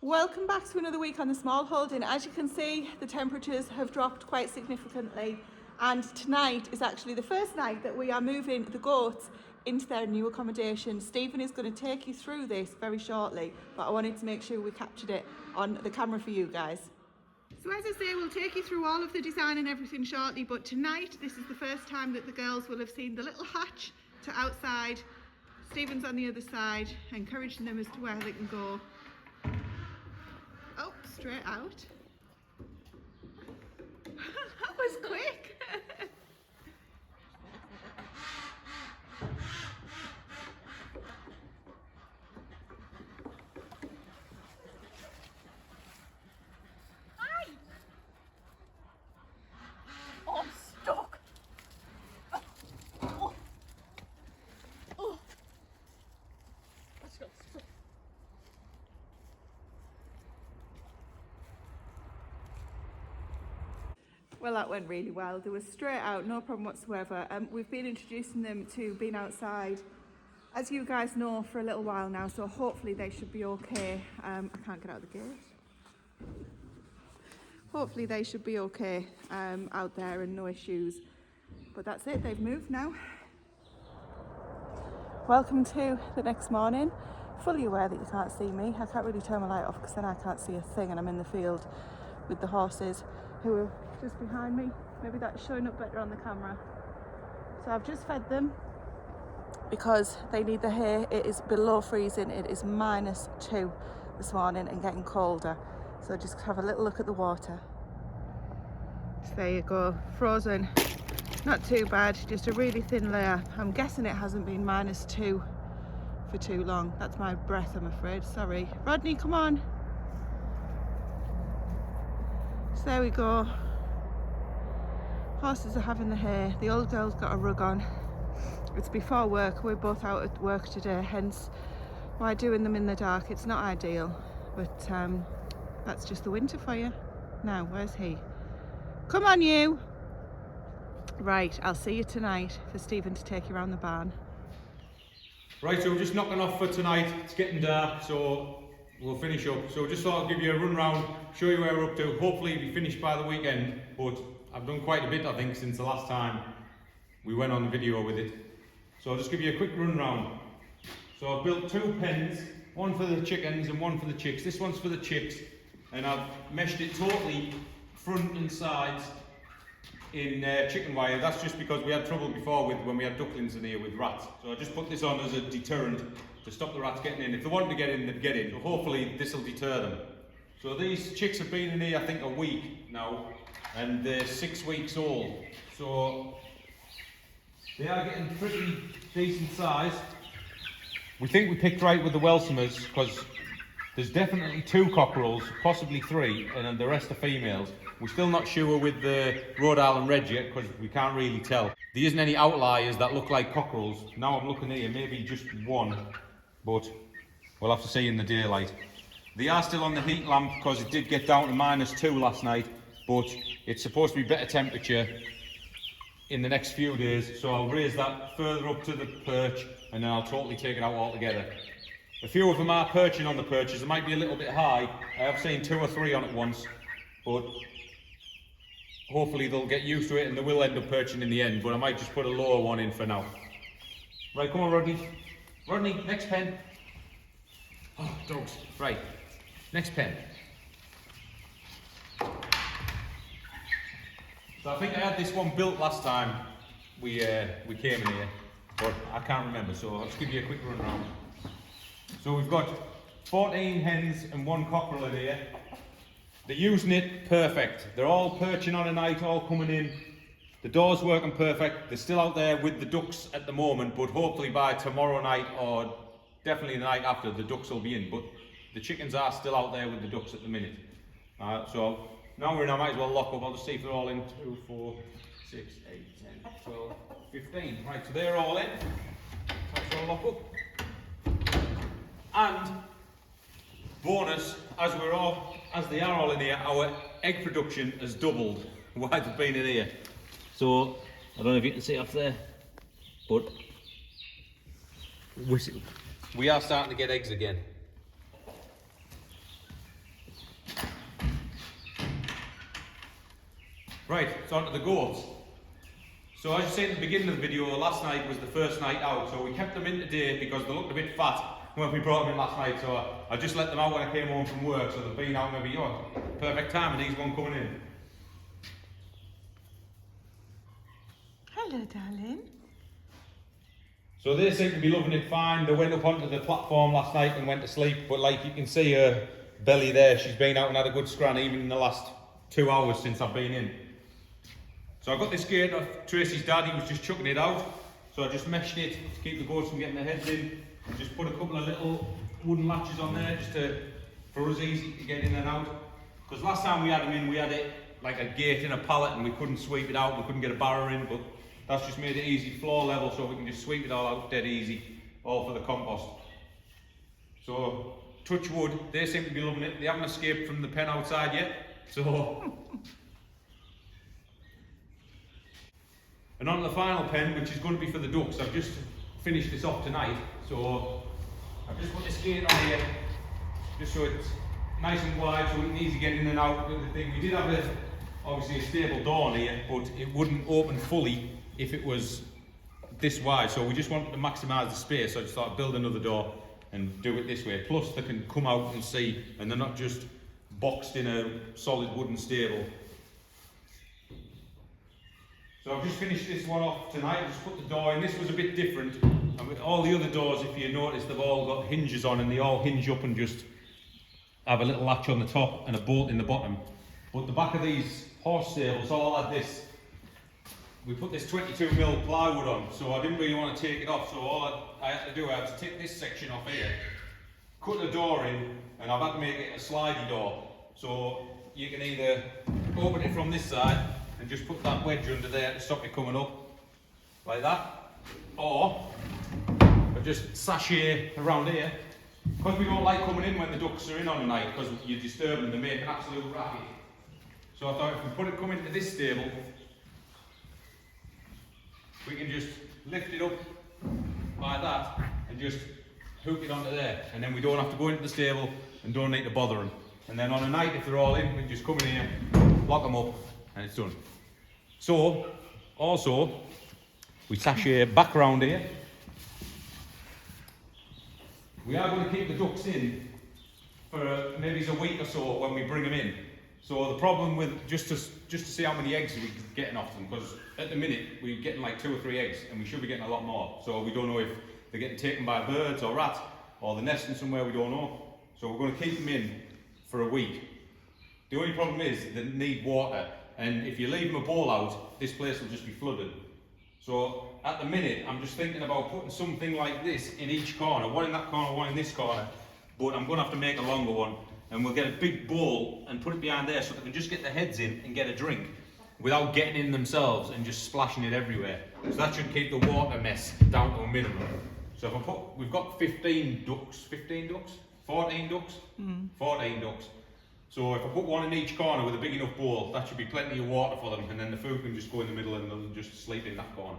Welcome back to another week on the Smallholding. As you can see, the temperatures have dropped quite significantly, and tonight is actually the first night that we are moving the goats into their new accommodation. Stephen is going to take you through this very shortly, but I wanted to make sure we captured it on the camera for you guys. So as I say, we'll take you through all of the design and everything shortly, but tonight this is the first time that the girls will have seen the little hatch to outside. Stephen's on the other side, encouraging them as to where they can go. Oh, straight out. That was quick. Hi. Oh, I'm stuck. Oh. Let's go. Well, that went really well. They were straight out, no problem whatsoever. We've been introducing them to being outside, as you guys know, for a little while now, so hopefully they should be okay. I can't get out the gate. Hopefully they should be okay out there and no issues. But that's it, they've moved now. Welcome to the next morning. Fully aware that you can't see me. I can't really turn my light off because then I can't see a thing, and I'm in the field with the horses who are just behind me. Maybe that's showing up better on the camera. So I've just fed them because they need the hay. It is below freezing. It is -2 this morning and getting colder. So just have a little look at the water. So there you go, frozen. Not too bad, just a really thin layer. I'm guessing it hasn't been -2 for too long. That's my breath, I'm afraid. Sorry. Rodney, come on. So there we go. Horses are having the hay. The old girl's got a rug on. It's before work. We're both out at work today, hence why doing them in the dark. It's not ideal, but that's just the winter for you. Now, where's he? Come on, you. Right, I'll see you tonight for Stephen to take you around the barn. Right, so we're just knocking off for tonight. It's getting dark, so we'll finish up. So just thought I'd give you a run round, show you where we're up to. Hopefully we finish by the weekend, but I've done quite a bit, I think, since the last time we went on video with it. So I'll just give you a quick run round. So I've built 2 pens, one for the chickens and one for the chicks. This one's for the chicks, and I've meshed it totally front and sides in chicken wire. That's just because we had trouble before with when we had ducklings in here with rats. So I just put this on as a deterrent to stop the rats getting in. If they wanted to get in, they'd get in. So hopefully this will deter them. So these chicks have been in here, I think, a week now, and they're 6 weeks old. So they are getting pretty decent size. We think we picked right with the Welsumers because there's definitely 2 cockerels, possibly 3, and then the rest are females. We're still not sure with the Rhode Island Red yet because we can't really tell. There isn't any outliers that look like cockerels. Now I'm looking here, maybe just one, but we'll have to see in the daylight. They are still on the heat lamp because it did get down to -2 last night, but it's supposed to be better temperature in the next few days, so I'll raise that further up to the perch and then I'll totally take it out altogether. A few of them are perching on the perches. It might be a little bit high. I have seen 2 or 3 on at once, but hopefully they'll get used to it and they will end up perching in the end, but I might just put a lower one in for now. Right, come on, Rodney. Rodney, next pen. Oh, dogs. Right, next pen. So I think I had this one built last time we came in here, but I can't remember, so I'll just give you a quick run around. So we've got 14 hens and 1 cockerel in here. They're using it perfect. They're all perching on a night, all coming in. The door's working perfect. They're still out there with the ducks at the moment, but hopefully by tomorrow night or definitely the night after, the ducks will be in. But the chickens are still out there with the ducks at the minute. So now we're in, I might as well lock up. I'll just see if they're all in. 2, 4, 6, 8, 10, 12, 15. Right, so they're all in. That's all lock up. And bonus, as they are all in here, our egg production has doubled while they've been in here. So I don't know if you can see off there, but we are starting to get eggs again. Right, it's on to the goats. So as you said at the beginning of the video, last night was the first night out, so we kept them in today because they looked a bit fat when we brought them in last night, so I just let them out when I came home from work, so they've been out maybe, perfect time, and he's one coming in. Hello, darling. So they seem to be loving it fine. They went up onto the platform last night and went to sleep, but like you can see her belly there, she's been out and had a good scran even in the last 2 hours since I've been in. So I got this gate off Tracy's dad, he was just chucking it out, so I just meshed it to keep the goats from getting their heads in, and just put a couple of little wooden latches on there just for us easy to get in and out. Because last time we had them in, we had it like a gate in a pallet and we couldn't sweep it out, we couldn't get a barrow in, but that's just made it easy floor level so we can just sweep it all out dead easy, all for the compost. So, touch wood, they seem to be loving it. They haven't escaped from the pen outside yet, so. And on to the final pen, which is going to be for the ducks. I've just finished this off tonight, so I've just put this gate on here, just so it's nice and wide so we can easily get in and out with the thing. We did have obviously a stable door on here, but it wouldn't open fully if it was this wide, so we just wanted to maximise the space, so I just thought I'd build another door and do it this way. Plus they can come out and see, and they're not just boxed in a solid wooden stable. So I've just finished this one off tonight, I just put the door in. This was a bit different, and with all the other doors, if you notice, they've all got hinges on and they all hinge up and just have a little latch on the top and a bolt in the bottom. But the back of these horse stables all had this. We put this 22mm plywood on, so I didn't really want to take it off, so all I had to do, I had to take this section off here, cut the door in, and I've had to make it a slidey door. So you can either open it from this side and just put that wedge under there to stop it coming up, like that, or just sashay around here, because we don't like coming in when the ducks are in on the night, because you disturb them, they make an absolute racket. So I thought if we come into this stable, we can just lift it up like that and just hook it onto there, and then we don't have to go into the stable and don't need to bother them. And then on a night, if they're all in, we can just come in here, lock them up, and it's done. So, also, we sashay back around here. We are going to keep the ducks in for maybe a week or so when we bring them in. So the problem with, just to see how many eggs we're getting off them, because at the minute we're getting like 2 or 3 eggs and we should be getting a lot more. So we don't know if they're getting taken by birds or rats, or they're nesting somewhere we don't know. So we're going to keep them in for a week. The only problem is they need water, and if you leave them a bowl out, this place will just be flooded. So at the minute I'm just thinking about putting something like this in each corner, one in that corner, one in this corner, but I'm going to have to make a longer one. And we'll get a big bowl and put it behind there so they can just get their heads in and get a drink without getting in themselves and just splashing it everywhere. So that should keep the water mess down to a minimum. So if I put, we've got 14 ducks. 14 ducks. So if I put one in each corner with a big enough bowl, that should be plenty of water for them, and then the food can just go in the middle and they'll just sleep in that corner.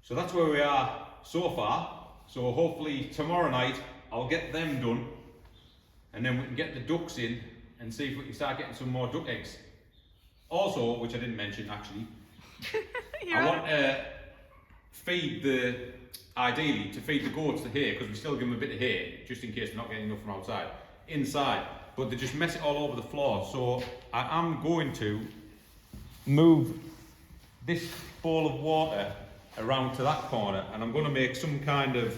So that's where we are so far. So hopefully tomorrow night I'll get them done, and then we can get the ducks in and see if we can start getting some more duck eggs. Also, which I didn't mention actually, I want to ideally to feed the goats the hay, because we still give them a bit of hay, just in case they're not getting enough from outside, inside, but they just mess it all over the floor. So I am going to move this bowl of water around to that corner, and I'm going to make some kind of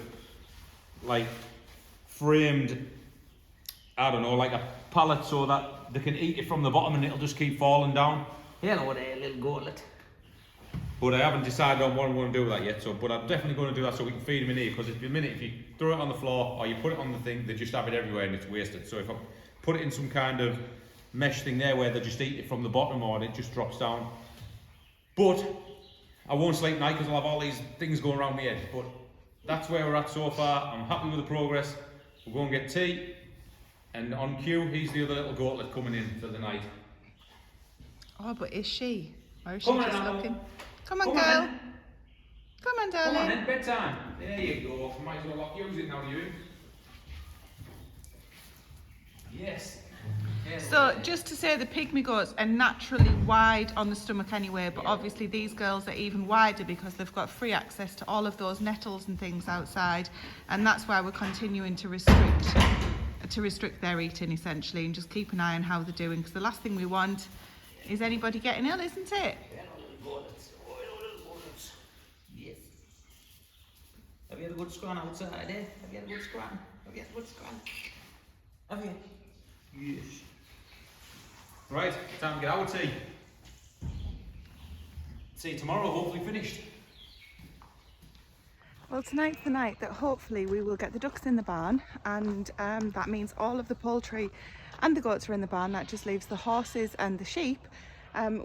like framed, I don't know, like a pallet so that they can eat it from the bottom and it'll just keep falling down. Hello there, little goatlet. But I haven't decided on what I'm going to do with that yet, so, but I'm definitely going to do that so we can feed them in here, because if you throw it on the floor or you put it on the thing, they just have it everywhere and it's wasted. So if I put it in some kind of mesh thing there where they just eat it from the bottom or it just drops down. But I won't sleep tonight because I'll have all these things going around my head. But that's where we're at so far. I'm happy with the progress. We'll go and get tea. And on cue, he's the other little goatlet coming in for the night. Oh, but is she? Or is she Come on, just Anna. looking? Come on, Come girl. on, Come on, darling. Come on then, bedtime. There you go. Might as well use it now, you. Yes. So just to say, the pygmy goats are naturally wide on the stomach anyway, but obviously these girls are even wider because they've got free access to all of those nettles and things outside, and that's why we're continuing to restrict their eating essentially, and just keep an eye on how they're doing, because the last thing we want is anybody getting ill, isn't it? Yes. Have you had a good scran outside, eh? Have you had a good scran? Have you had a good scran? Have you? Yes. Right, time to get our tea. See you tomorrow, hopefully finished. Well, tonight's the night that hopefully we will get the ducks in the barn, and that means all of the poultry and the goats are in the barn. That just leaves the horses and the sheep.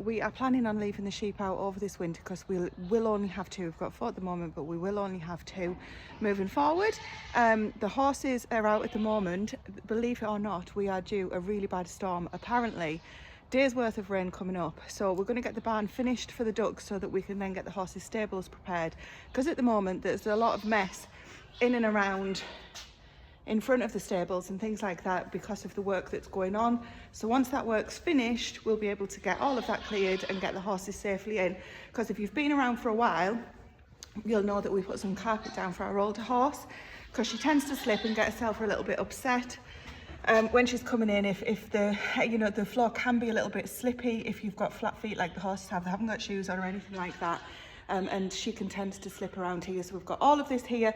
We are planning on leaving the sheep out over this winter because we'll only have 2. We've got 4 at the moment, but we will only have 2 moving forward. The horses are out at the moment. Believe it or not, we are due a really bad storm. Apparently, days worth of rain coming up. So we're going to get the barn finished for the ducks so that we can then get the horses' stables prepared. Because at the moment, there's a lot of mess in and around in front of the stables and things like that because of the work that's going on. So once that work's finished, we'll be able to get all of that cleared and get the horses safely in. Because if you've been around for a while, you'll know that we put some carpet down for our older horse, because she tends to slip and get herself a little bit upset when she's coming in. If the the floor can be a little bit slippy if you've got flat feet like the horses have. They haven't got shoes on or anything like that, and she can tend to slip around here. So we've got all of this here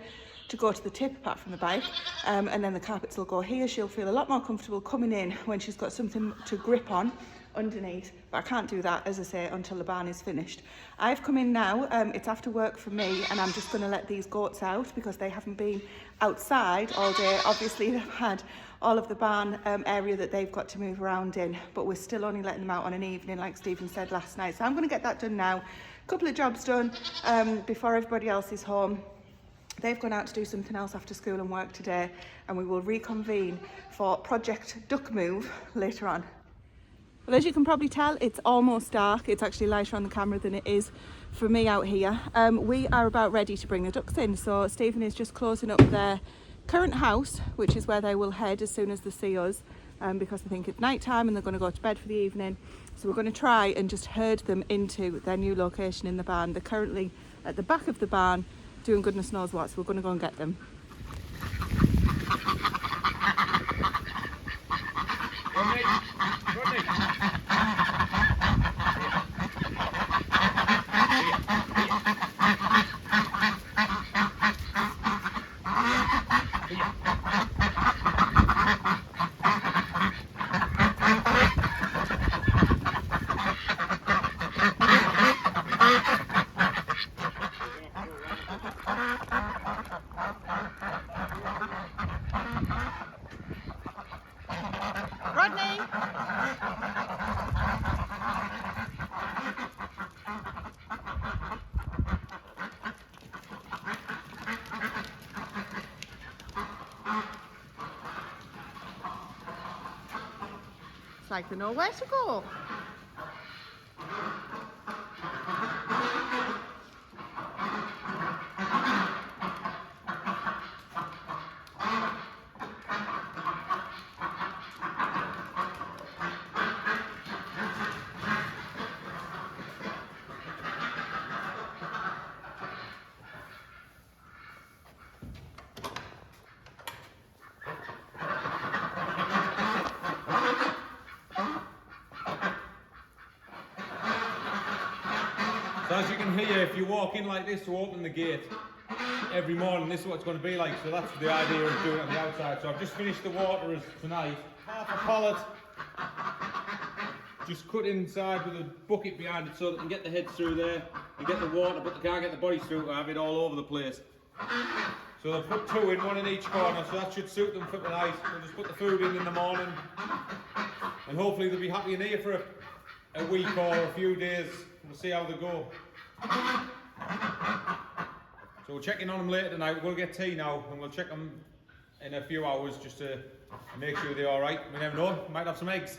to go to the tip apart from the bike, and then the carpets will go here. She'll feel a lot more comfortable coming in when she's got something to grip on underneath, but I can't do that, as I say, until the barn is finished. I've come in now, it's after work for me, and I'm just going to let these goats out because they haven't been outside all day. Obviously they've had all of the barn area that they've got to move around in, but we're still only letting them out on an evening like Stephen said last night. So I'm going to get that done now. A couple of jobs done before everybody else is home. They've gone out to do something else after school and work today, and we will reconvene for Project Duck Move later on. Well, as you can probably tell, it's almost dark. It's actually lighter on the camera than it is for me out here. We are about ready to bring the ducks in. So Stephen is just closing up their current house, which is where they will head as soon as they see us, because I think it's night time and they're going to go to bed for the evening. So we're going to try and just herd them into their new location in the barn. They're currently at the back of the barn doing goodness knows what, so we're going to go and get them. Rodney! It's like they know where to go. So as you can hear, if you walk in like this to open the gate every morning, this is what it's going to be like. So that's the idea of doing it on the outside. So I've just finished the waterers tonight. Half a pallet, just cut inside with a bucket behind it so they can get the heads through there and get the water, but they can't get the bodies through to have it all over the place. So they'll put 2 in, 1 in each corner, so that should suit them for tonight. We'll just put the food in the morning, and hopefully they'll be happy in here for a week or a few days. We'll see how they go. So we'll check in on them later tonight. We'll get tea now, and we'll check them in a few hours just to make sure they're all right. We never know, might have some eggs.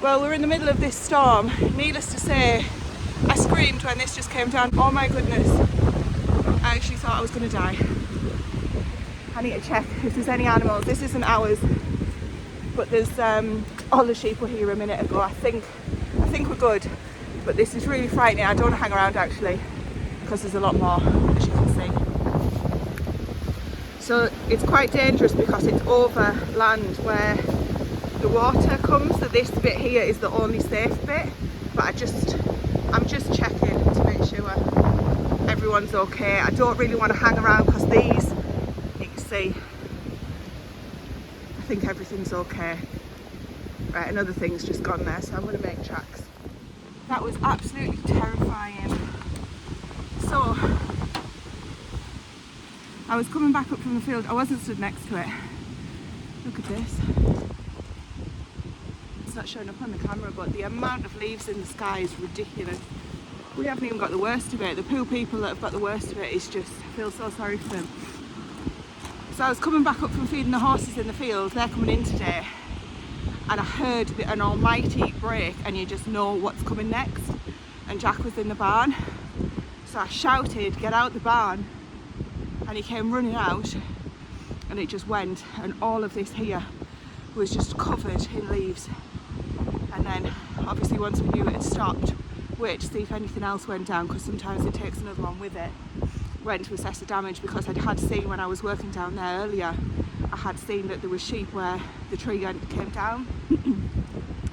Well, we're in the middle of this storm. Needless to say, I screamed when this just came down. Oh my goodness. I actually thought I was going to die. I need to check if there's any animals. This isn't ours, but there's all the sheep were here a minute ago. I think we're good, but this is really frightening. I don't want to hang around actually, because there's a lot more, as you can see. So it's quite dangerous because it's over land where the water comes. So this bit here is the only safe bit, but I'm just checking to make sure everyone's okay. I don't really want to hang around because these, you can see, I think everything's okay. Right, another thing's just gone there, so I'm going to make tracks. That was absolutely terrifying. So I was coming back up from the field. I wasn't stood next to it. Look at this. It's not showing up on the camera, but the amount of leaves in the sky is ridiculous. We haven't even got the worst of it. The poor people that have got the worst of it is just, I feel so sorry for them. So I was coming back up from feeding the horses in the field. They're coming in today, and I heard an almighty break, and you just know what's coming next. And Jack was in the barn, so I shouted, "Get out the barn!" And he came running out, and it just went, and all of this here was just covered in leaves. And then obviously once we knew it had stopped, wait to see if anything else went down, because sometimes it takes another one with it. Went to assess the damage because I had seen when I was working down there earlier, I had seen that there was sheep where the tree came down.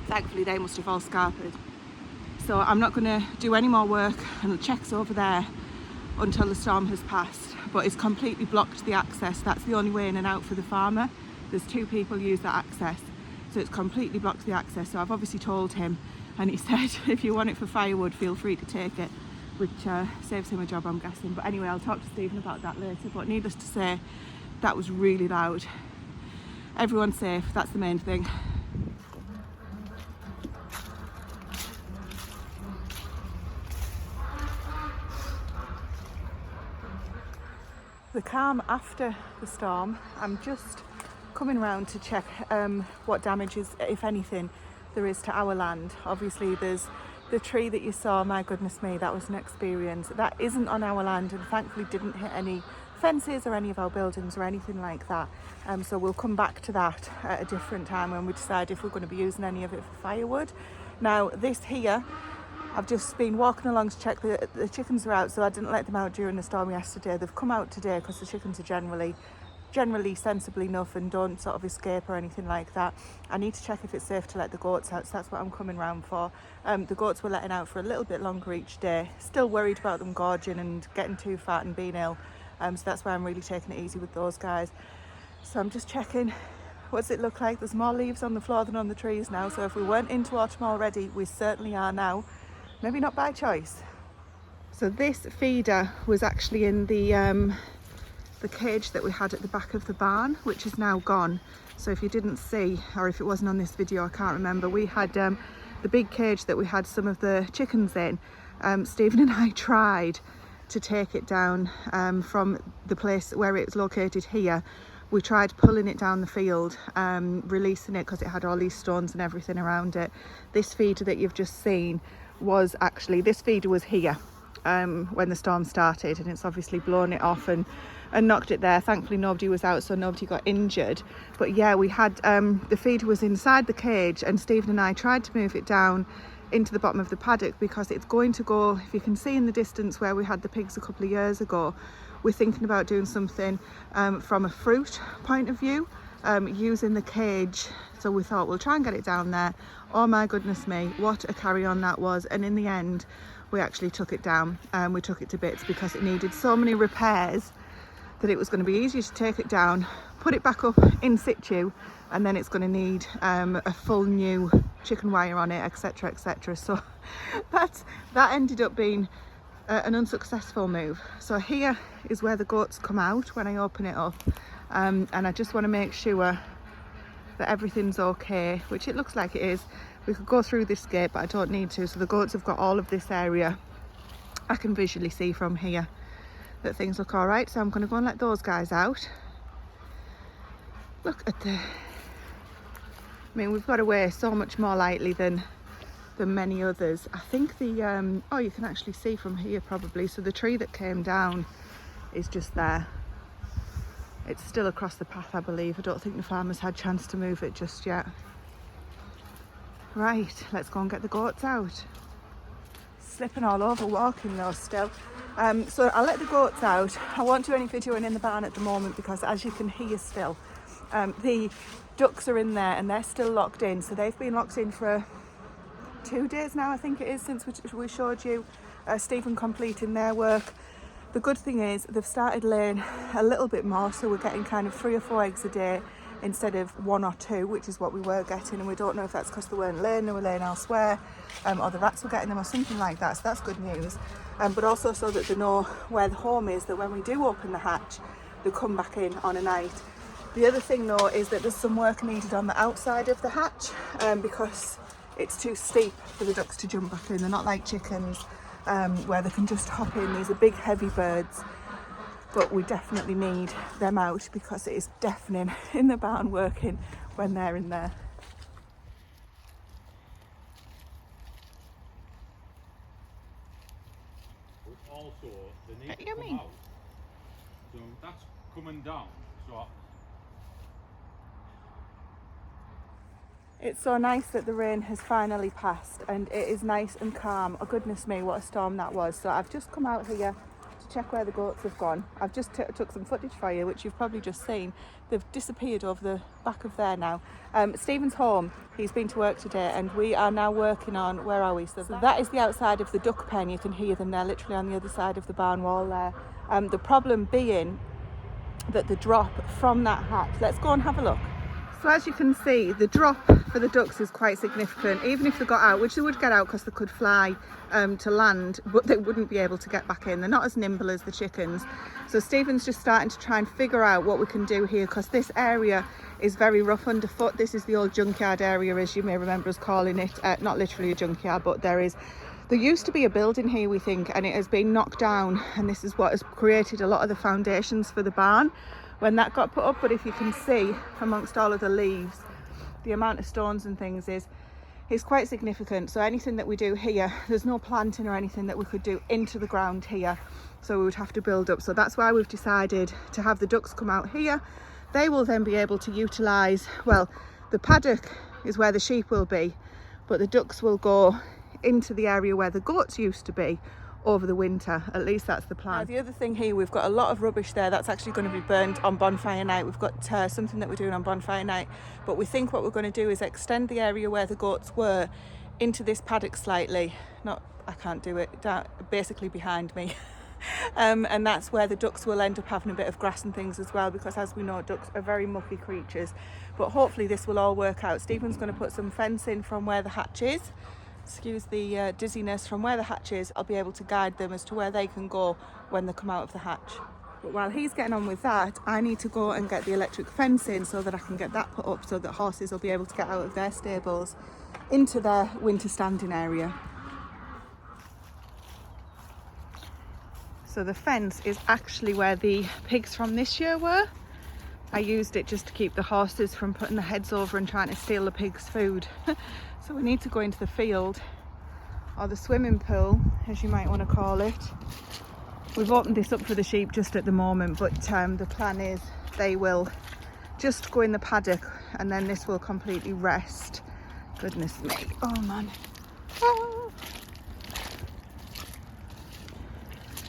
Thankfully they must have all scarpered. So I'm not going to do any more work and checks over there until the storm has passed, but it's completely blocked the access. That's the only way in and out for the farmer. There's 2 people use that access, so it's completely blocked the access. So I've obviously told him, and he said if you want it for firewood, feel free to take it, which saves him a job, I'm guessing. But anyway, I'll talk to Stephen about that later. But needless to say, that was really loud. Everyone's safe, that's the main thing. The calm after the storm, I'm just coming around to check what damages, if anything, there is to our land. Obviously there's the tree that you saw, my goodness me, that was an experience. That isn't on our land and thankfully didn't hit any fences or any of our buildings or anything like that. So we'll come back to that at a different time when we decide if we're going to be using any of it for firewood. Now this here, I've just been walking along to check the chickens are out, so I didn't let them out during the storm yesterday. They've come out today because the chickens are generally sensible enough and don't sort of escape or anything like that. I need to check if it's safe to let the goats out, so that's what I'm coming round for. The goats were letting out for a little bit longer each day. Still worried about them gorging and getting too fat and being ill, so that's why I'm really taking it easy with those guys. So I'm just checking, what does it look like? There's more leaves on the floor than on the trees now, so if we weren't into autumn already, we certainly are now. Maybe not by choice. So this feeder was actually in the cage that we had at the back of the barn, which is now gone. So if you didn't see, or if it wasn't on this video, I can't remember, we had the big cage that we had some of the chickens in. Stephen and I tried to take it down from the place where it's located here. We tried pulling it down the field, releasing it because it had all these stones and everything around it. This feeder that you've just seen was actually, this feeder was here when the storm started, and it's obviously blown it off and knocked it there. Thankfully nobody was out, so nobody got injured. But yeah, we had the feeder was inside the cage, and Stephen and I tried to move it down into the bottom of the paddock because it's going to go, if you can see in the distance where we had the pigs a couple of years ago, we're thinking about doing something from a fruit point of view, using the cage. So we thought we'll try and get it down there. Oh my goodness me, what a carry on that was. And in the end we actually took it down, and we took it to bits because it needed so many repairs that it was going to be easier to take it down, put it back up in situ, and then it's going to need a full new chicken wire on it, etc, etc. So that ended up being an unsuccessful move. So here is where the goats come out when I open it up, and I just want to make sure that everything's okay, which it looks like it is. We could go through this gate, but I don't need to. So the goats have got all of this area. I can visually see from here that things look all right, so I'm going to go and let those guys out. Look at I mean, we've got away so much more lightly than many others. I think the oh, you can actually see from here probably, so the tree that came down is just there. It's still across the path, I believe. I don't think the farmers had a chance to move it just yet. Right, let's go and get the goats out. Slipping all over walking though still. So I'll let the goats out. I won't do any videoing in the barn at the moment because, as you can hear still, the ducks are in there and they're still locked in. So they've been locked in for 2 days now, I think it is, since we showed you Stephen completing their work. The good thing is they've started laying a little bit more, so we're getting kind of 3 or 4 eggs a day instead of 1 or 2, which is what we were getting, and we don't know if that's because they weren't laying, they were laying elsewhere, or the rats were getting them or something like that, so that's good news. But also so that they know where the home is, that when we do open the hatch, they come back in on a night. The other thing though is that there's some work needed on the outside of the hatch, because it's too steep for the ducks to jump back in. They're not like chickens, where they can just hop in. These are big heavy birds, but we definitely need them out because it is deafening in the barn working when they're in there. But also, they need What to do you come mean? out. So that's coming down. So It's so nice that the rain has finally passed and it is nice and calm. Oh goodness me, what a storm that was. So I've just come out here to check where the goats have gone. I've just took some footage for you, which you've probably just seen. They've disappeared over the back of there now. Stephen's home, he's been to work today, and we are now working on, where are we? So that is the outside of the duck pen. You can hear them there, literally on the other side of the barn wall there. The problem being that the drop from that hatch, let's go and have a look. So as you can see, the drop for the ducks is quite significant. Even if they got out, which they would get out because they could fly to land, but they wouldn't be able to get back in. They're not as nimble as the chickens. So Stephen's just starting to try and figure out what we can do here, because this area is very rough underfoot. This is the old junkyard area, as you may remember us calling it. Not literally a junkyard, but there used to be a building here, we think, and it has been knocked down, and this is what has created a lot of the foundations for the barn when that got put up. But if you can see amongst all of the leaves, the amount of stones and things is quite significant. So anything that we do here, there's no planting or anything that we could do into the ground here, so we would have to build up. So that's why we've decided to have the ducks come out here. They will then be able to utilise, well, the paddock is where the sheep will be, but the ducks will go into the area where the goats used to be over the winter. At least that's the plan. Now, the other thing here, we've got a lot of rubbish there that's actually going to be burned on bonfire night. We've got something that we're doing on bonfire night, but we think what we're going to do is extend the area where the goats were into this paddock slightly. I can't do it, basically behind me. And that's where the ducks will end up having a bit of grass and things as well, because as we know, ducks are very mucky creatures. But hopefully this will all work out. Stephen's going to put some fence in from where the hatch is. Excuse the dizziness. From where the hatch is, I'll be able to guide them as to where they can go when they come out of the hatch. But while he's getting on with that, I need to go and get the electric fence in so that I can get that put up, so that horses will be able to get out of their stables into their winter standing area. So the fence is actually where the pigs from this year were. I used it just to keep the horses from putting their heads over and trying to steal the pigs' food. So we need to go into the field, or the swimming pool, as you might want to call it. We've opened this up for the sheep just at the moment, but the plan is they will just go in the paddock and then this will completely rest. Goodness me, oh man. Ah.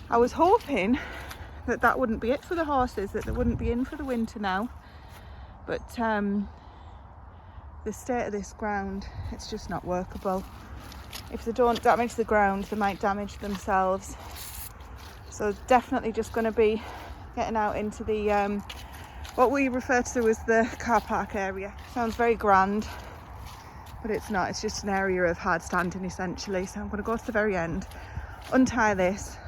I was hoping that that wouldn't be it for the horses, that they wouldn't be in for the winter now, but the state of this ground, it's just not workable. If they don't damage the ground, they might damage themselves. So definitely just going to be getting out into the what we refer to as the car park area. Sounds very grand, but it's not. It's just an area of hard standing essentially. So I'm going to go to the very end, untie this.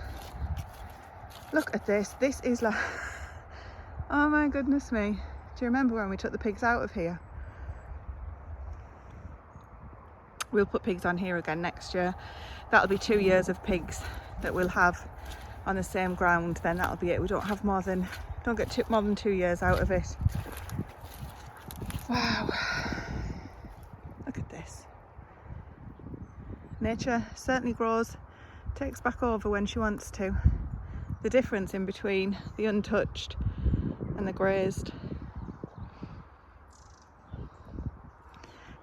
Look at this. This is like, oh my goodness me. Do you remember when we took the pigs out of here? We'll put pigs on here again next year. That'll be 2 years of pigs that we'll have on the same ground. Then that'll be it. We don't get more than 2 years out of it. Wow. nature certainly grows, takes back over when she wants to. The difference in between the untouched and the grazed.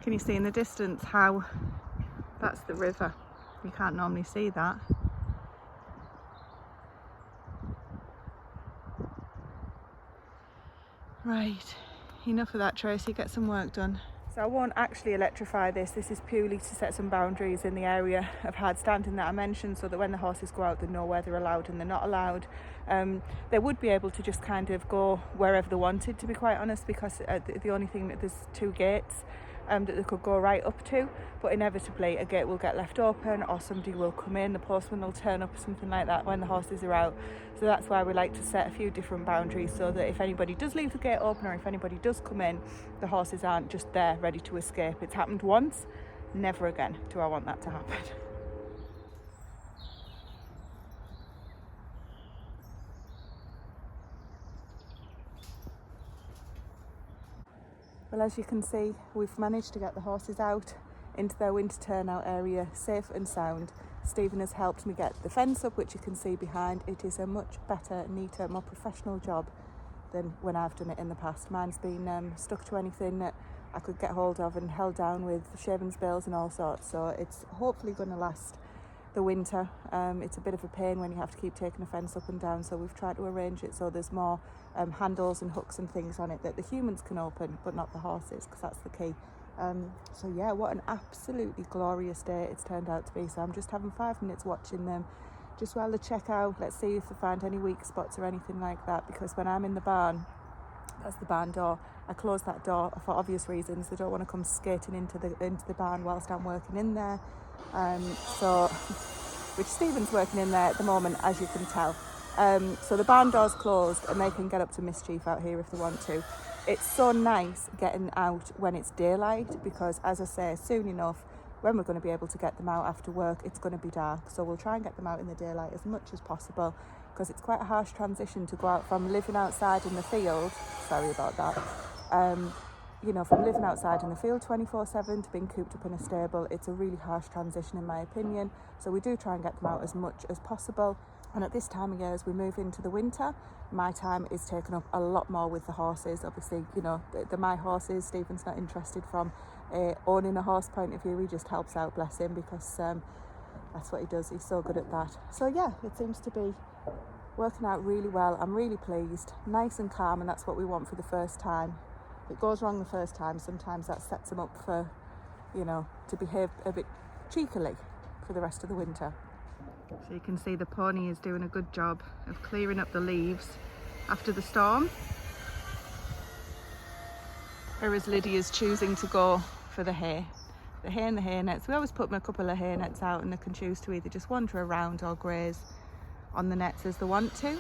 Can you see in the distance how that's the river? You can't normally see that. Right, enough of that, Tracy, get some work done. So I won't actually electrify this. This is purely to set some boundaries in the area of hard standing that I mentioned, so that when the horses go out they know where they're allowed and they're not allowed. They would be able to just kind of go wherever they wanted, to be quite honest, because the only thing that there's 2 gates that they could go right up to, but inevitably a gate will get left open or somebody will come in, the postman will turn up or something like that when the horses are out. So that's why we like to set a few different boundaries, so that if anybody does leave the gate open or if anybody does come in, the horses aren't just there ready to escape. It's happened once, never again do I want that to happen. Well, as you can see, we've managed to get the horses out into their winter turnout area safe and sound. Stephen has helped me get the fence up, which you can see behind. It is a much better, neater, more professional job than when I've done it in the past. Mine's been stuck to anything that I could get hold of and held down with shavings bills and all sorts, so it's hopefully going to last the winter. It's a bit of a pain when you have to keep taking a fence up and down, so we've tried to arrange it so there's more handles and hooks and things on it that the humans can open, but not the horses, because that's the key. So yeah, what an absolutely glorious day it's turned out to be. So I'm just having 5 minutes watching them just while they check out. Let's see if they find any weak spots or anything like that, because when I'm in the barn, that's the barn door, I close that door for obvious reasons. They don't want to come skating into the barn whilst I'm working in there. Which Stephen's working in there at the moment, as you can tell. So the barn door's closed and they can get up to mischief out here if they want to. It's so nice getting out when it's daylight, because as I say, soon enough, when we're going to be able to get them out after work, it's going to be dark. So we'll try and get them out in the daylight as much as possible, because it's quite a harsh transition to go out from living outside in the field, sorry about that, you know, from living outside in the field 24/7 to being cooped up in a stable. It's a really harsh transition in my opinion. So we do try and get them out as much as possible. And at this time of year, as we move into the winter, my time is taken up a lot more with the horses. Obviously, you know, they're my horses. Stephen's not interested from owning a horse point of view. He just helps out, bless him, because that's what he does. He's so good at that. So yeah, it seems to be working out really well. I'm really pleased, nice and calm, and that's what we want for the first time. If it goes wrong the first time, sometimes that sets them up for, you know, to behave a bit cheekily for the rest of the winter. So you can see the pony is doing a good job of clearing up the leaves after the storm, whereas Lydia's choosing to go for the hay and the hay nets. We always put them a couple of hay nets out and they can choose to either just wander around or graze on the nets as they want to.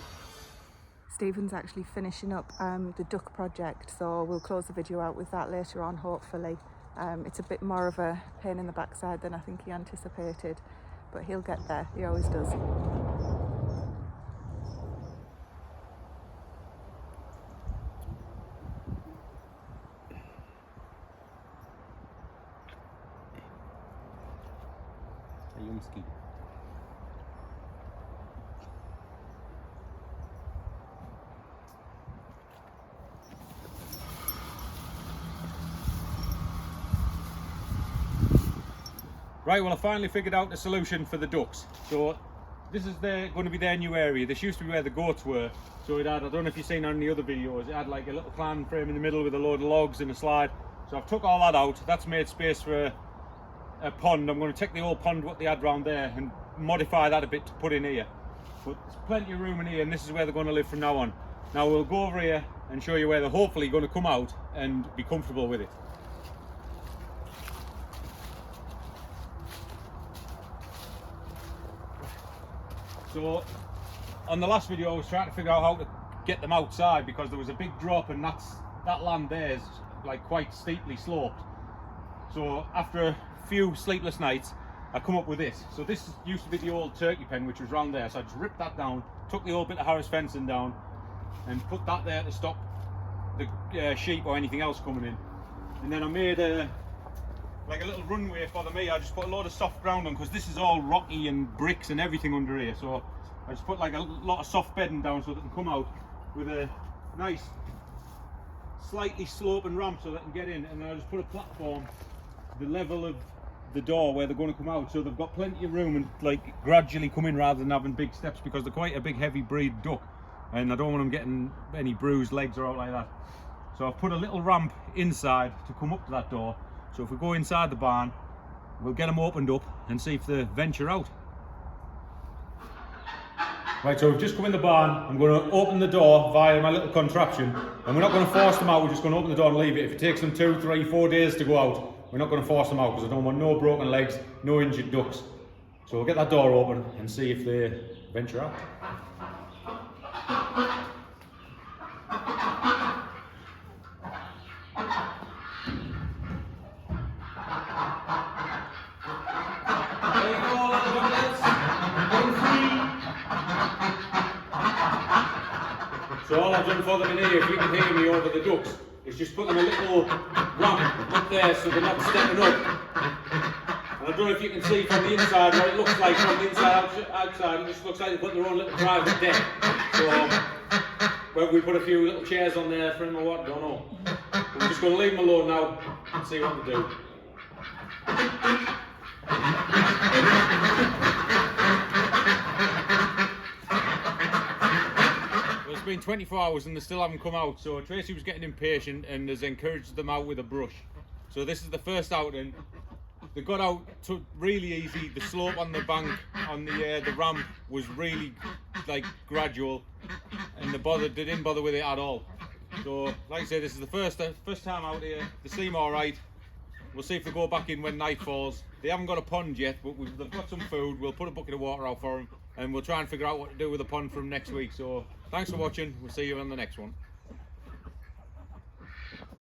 Stephen's actually finishing up the duck project, so we'll close the video out with that later on, hopefully. It's a bit more of a pain in the backside than I think he anticipated, but he'll get there, he always does. Right, well I finally figured out the solution for the ducks. So this is going to be their new area. This used to be where the goats were. So it had, I don't know if you've seen on the other videos, it had like a little clan frame in the middle with a load of logs and a slide. So I've took all that out. That's made space for a pond. I'm going to take the old pond what they had round there and modify that a bit to put in here. But there's plenty of room in here, and this is where they're going to live from now on. Now we'll go over here and show you where they're hopefully going to come out and be comfortable with it. So on the last video I was trying to figure out how to get them outside, because there was a big drop and that land there is like quite steeply sloped. So after a few sleepless nights I come up with this. So this used to be the old turkey pen which was round there, so I just ripped that down, took the old bit of Harris fencing down and put that there to stop the sheep or anything else coming in. And then I made like a little runway for the me. I just put a load of soft ground on because this is all rocky and bricks and everything under here. So I just put like a lot of soft bedding down so they can come out with a nice, slightly sloping ramp so they can get in. And then I just put a platform the level of the door where they're going to come out, so they've got plenty of room and like gradually come in rather than having big steps, because they're quite a big heavy breed duck and I don't want them getting any bruised legs or out like that. So I've put a little ramp inside to come up to that door, so if we go inside the barn we'll get them opened up and see if they venture out. Right, so we've just come in the barn. I'm going to open the door via my little contraption, and we're not going to force them out, we're just going to open the door and leave it. If it takes them 2, 3, 4 days to go out, we're not going to force them out because I don't want no broken legs, no injured ducks. So we'll get that door open and see if they venture out. There you go, little ducklets. Run free. So all I've done for them in here, if you can hear me over the ducks, is just put them a little ramp up there so they're not stepping up. And I don't know if you can see from the inside what it looks like from the inside outside. It just looks like they put their own little private deck. So whether we put a few little chairs on there for them or what, I don't know. But we're just going to leave them alone now and see what they do. It's been 24 hours and they still haven't come out, so Tracy was getting impatient and has encouraged them out with a brush. So this is the first outing. They got out really easy. The slope on the bank, on the ramp, was really like gradual, and they didn't bother with it at all. So like I say, this is the first time out here. They seem all right. We'll see if they go back in when night falls. They haven't got a pond yet, but they've got some food. We'll put a bucket of water out for them, and we'll try and figure out what to do with the pond from next week. So thanks for watching. We'll see you on the next one.